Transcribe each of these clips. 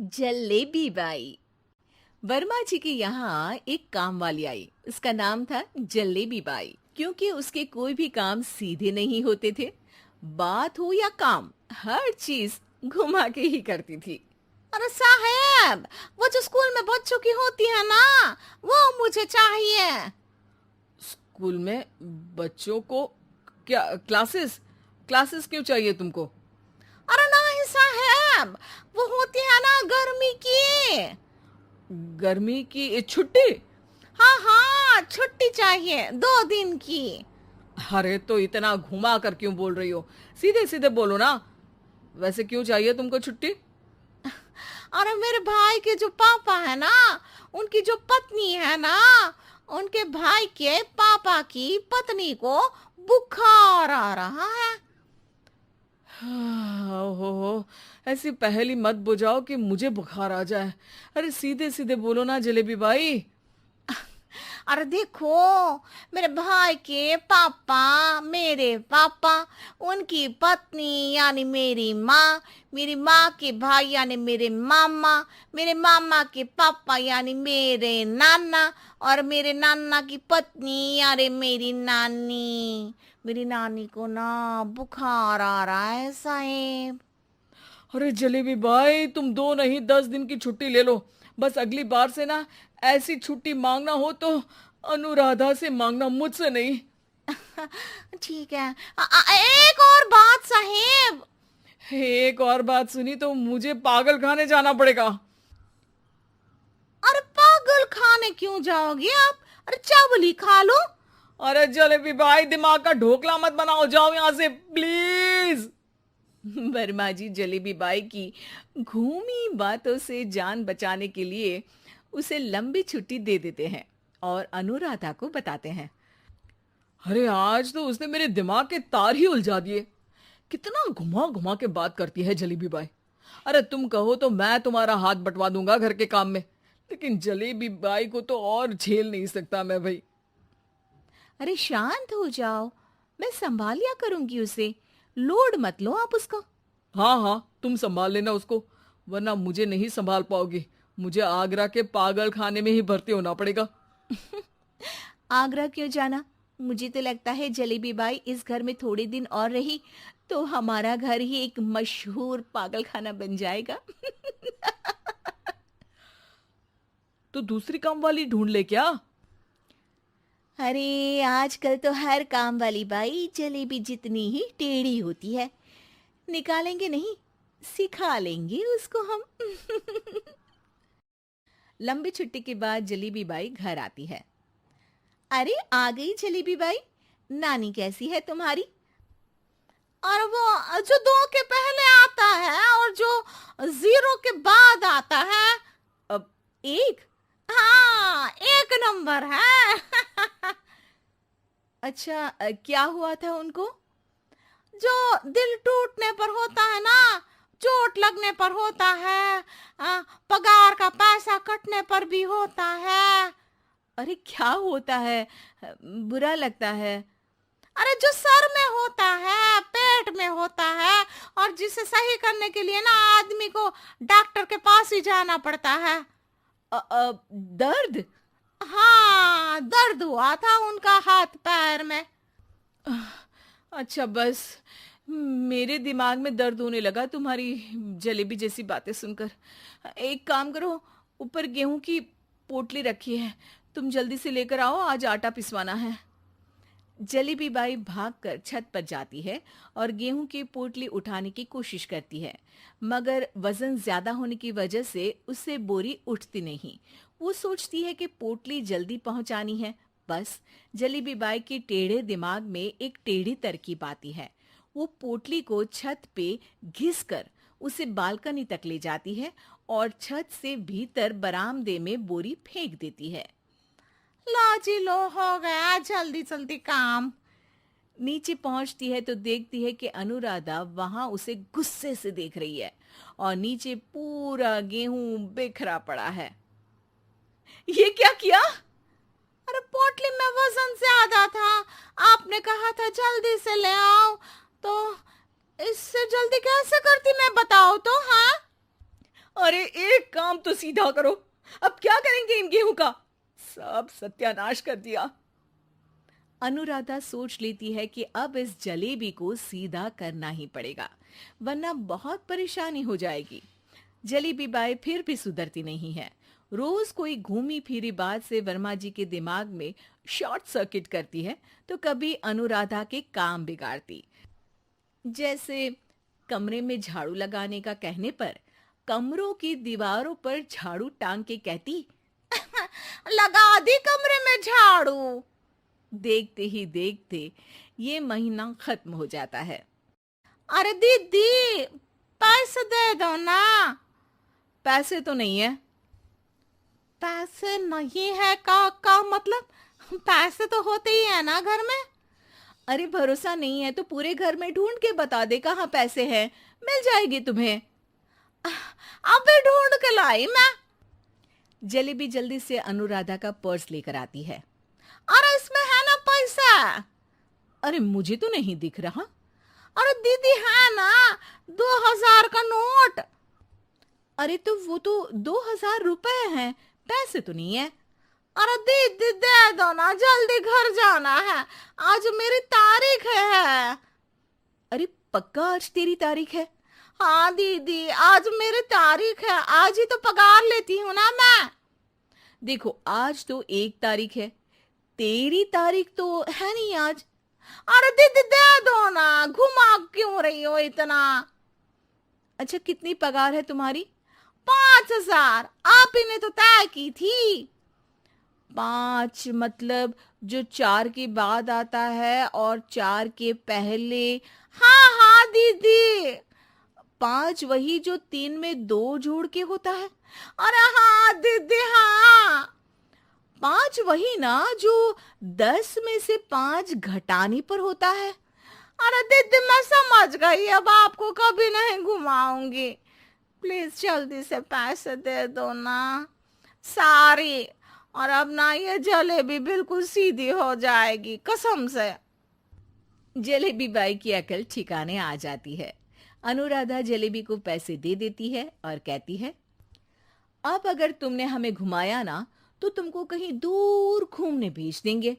Jalebi by. Verma जी के यहाँ एक काम वाली आई। उसका नाम था जलेबी बाई, क्योंकि उसके कोई भी काम सीधे नहीं होते थे। बात हो या काम, हर चीज घुमा के ही करती थी। अरे साहब, वो जो स्कूल में बच्चों की होती है ना, वो मुझे चाहिए। स्कूल में बच्चों को क्या क्लासेस क्लासेस क्यों चाहिए तुमको? अरे नहीं साहब, वो होती है ना गर्मी की। गर्मी की छुट्टी? हाँ हाँ, छुट्टी चाहिए 2 दिन की। अरे तो इतना घुमा कर क्यों बोल रही हो? सीधे सीधे बोलो ना। वैसे क्यों चाहिए तुमको छुट्टी? अरे मेरे भाई के जो पापा है ना, उनकी जो पत्नी है ना, उनके भाई के पापा की पत्नी को बुखार आ रहा है। ओहो, ऐसी पहेली मत बुझाओ कि मुझे बुखार आ जाए। अरे सीधे सीधे बोलो ना जलेबी बाई। अरे देखो, मेरे भाई के पापा, मेरे पापा, उनकी पत्नी यानी मेरी माँ के भाई यानी मेरे मामा के पापा यानी मेरे नाना, और मेरे नाना की पत्नी यानी मेरी नानी को ना बुखार आ रहा है साहेब। अरे जलेबी भाई, तुम 2 नहीं 10 दिन की छुट्टी ले लो। बस अगली बार से ना ऐसी छुट्टी मांगना हो तो अनुराधा से मांगना, मुझसे नहीं। ठीक है। एक और बात साहेब। एक और बात सुनी तो मुझे पागल खाने जाना पड़ेगा। अरे पागल खाने क्यों जाओगे आप? अरे चावल ही खा लो। अरे जलेबी भाई, दिमाग का ढोकला मत बनाओ, जाओ यहाँ से प्लीज। वर्मा जी जलेबी बाई की घूमी बातों से जान बचाने के लिए उसे लंबी छुट्टी दे देते हैं और अनुराधा को बताते हैं। अरे आज तो उसने मेरे दिमाग के तार ही उलझा दिए। कितना घुमा घुमा के बात करती है जलेबी बाई। अरे तुम कहो तो मैं तुम्हारा हाथ बंटवा दूंगा घर के काम में, लेकिन जलेबी बाई को तो और झेल नहीं सकता मैं भाई। अरे शांत हो जाओ, मैं संभाल लिया करूंगी उसे। लोड मत लो आप उसको। हाँ हाँ, तुम संभाल लेना उसको, वरना मुझे नहीं संभाल पाओगी। मुझे आगरा के पागल खाने में ही भर्ती होना पड़ेगा। आगरा क्यों जाना? मुझे तो लगता है जलेबी बाई इस घर में थोड़े दिन और रही तो हमारा घर ही एक मशहूर पागल खाना बन जाएगा। तो दूसरी काम वाली ढूंढ ले क्या? अरे आजकल तो हर काम वाली बाई जलेबी जितनी ही टेढ़ी होती है। निकालेंगे नहीं, सिखा लेंगे उसको हम। लंबी छुट्टी के बाद जलेबी बाई घर आती है। अरे आ गई जलेबी बाई, नानी कैसी है तुम्हारी? और वो जो 2 के पहले आता है और जो 0 के बाद आता है। अब एक। हाँ, 1 नंबर है। अच्छा, क्या हुआ था उनको? जो दिल टूटने पर होता है ना, चोट लगने पर होता है, पगार का पैसा कटने पर भी होता है। अरे क्या होता है? बुरा लगता है। अरे जो सर में होता है, पेट में होता है, और जिसे सही करने के लिए ना आदमी को डॉक्टर के पास ही जाना पड़ता है। दर्द? हाँ, दर्द हुआ था उनका हाथ पैर में। अच्छा बस, मेरे दिमाग में दर्द होने लगा तुम्हारी जलेबी जैसी बातें सुनकर। एक काम करो, ऊपर गेहूं की पोटली रखी है, तुम जल्दी से लेकर आओ, आज आटा पिसवाना है। जलेबी बाई भागकर छत पर जाती है और गेहूं की पोटली उठाने की कोशिश करती है, मगर वजन ज्यादा होने की वजह से उससे बोरी उठती नहीं। वो सोचती है कि पोटली जल्दी पहुंचानी है। बस जलेबी बाई के टेढ़े दिमाग में एक टेढ़ी तरकीब आती है। वो पोटली को छत पे घिस कर उसे बालकनी तक ले जाती है और छत से भीतर बरामदे में बोरी फेंक देती है। लो जी लो, हो गया जल्दी जल्दी काम। नीचे पहुंचती है तो देखती है कि अनुराधा वहां उसे गुस्से से देख रही है और नीचे पूरा गेहूं बिखरा पड़ा है। ये क्या किया? अरे पोटली में वजन ज्यादा था, आपने कहा था जल्दी से ले आओ, तो इससे जल्दी कैसे करती मैं बताओ तो। हाँ, अरे काम तो सीधा करो। अब क्या करेंगे इन गेहूं का? सब सत्यानाश कर दिया। अनुराधा सोच लेती है कि अब इस जलेबी को सीधा करना ही पड़ेगा, वरना बहुत परेशानी हो जाएगी। जलेबी बाई फिर भी सुधरती नहीं है। रोज कोई घूमी फिरी बात से वर्मा जी के दिमाग में शॉर्ट सर्किट करती है, तो कभी अनुराधा के काम बिगाड़ती। जैसे कमरे में झाड़ू लगाने का कहने पर कमरों की दीवारों पर झाड़ू टांग के कहती, लगा दी कमरे में झाड़ू। देखते ही देखते ये महीना खत्म हो जाता है। अरे दीदी, पैसे दे दो ना। पैसे तो नहीं है। पैसे नहीं है का मतलब? पैसे तो होते ही है ना घर में। अरे भरोसा नहीं है तो पूरे घर में ढूंढ के बता दे कहाँ पैसे हैं, मिल जाएगी तुम्हें। अबे ढूंढ के लाई मैं। जलेबी जल्दी से अनुराधा का पर्स लेकर आती है। अरे इसमें है ना पैसा। अरे मुझे तो नहीं दिख रहा। अरे दीदी है ना, 2000 का नोट। अरे तो वो तो 2000 रुपए हैं, पैसे तो नहीं है। अरे दीदी दे दो ना, जल्दी घर जाना है, आज मेरी तारीख है। अरे पक्का आज तेरी तारीख है? हाँ दीदी, आज मेरी तारीख है, आज ही तो पगार लेती हूँ ना मैं। देखो आज तो 1 तारीख है, तेरी तारीख तो है नहीं आज। अरे दीदी दे दो ना, घुमा क्यों रही हो इतना? अच्छा कितनी पगार है तुम्हारी? 5000, आप ही ने तो तय की थी। 5 मतलब जो 4 के बाद आता है और 4 के पहले। हाँ हाँ दीदी। 5 वही जो 3 में 2 जोड़ के होता है। अरे हाँ दीदी हाँ। 5 वही ना जो 10 में से 5 घटाने पर होता है। अरे दीदी मैं समझ गई, अब आपको कभी नहीं घुमाऊंगी। प्लीज जल्दी से पैसे दे दो ना, सारी। और अब ना ये जलेबी बिल्कुल सीधी हो जाएगी, कसम से। जलेबी बाई की अकल ठिकाने आ जाती है। अनुराधा जलेबी को पैसे दे देती है और कहती है, अब अगर तुमने हमें घुमाया ना तो तुमको कहीं दूर घूमने भेज देंगे,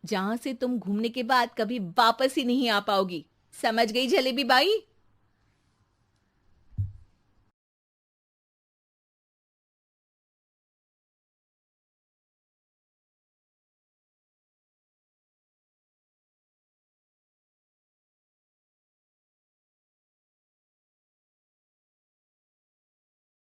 जहां से तुम घूमने के बाद कभी वापस ही नहीं आ पाओगी। समझ गई जलेबी बाई?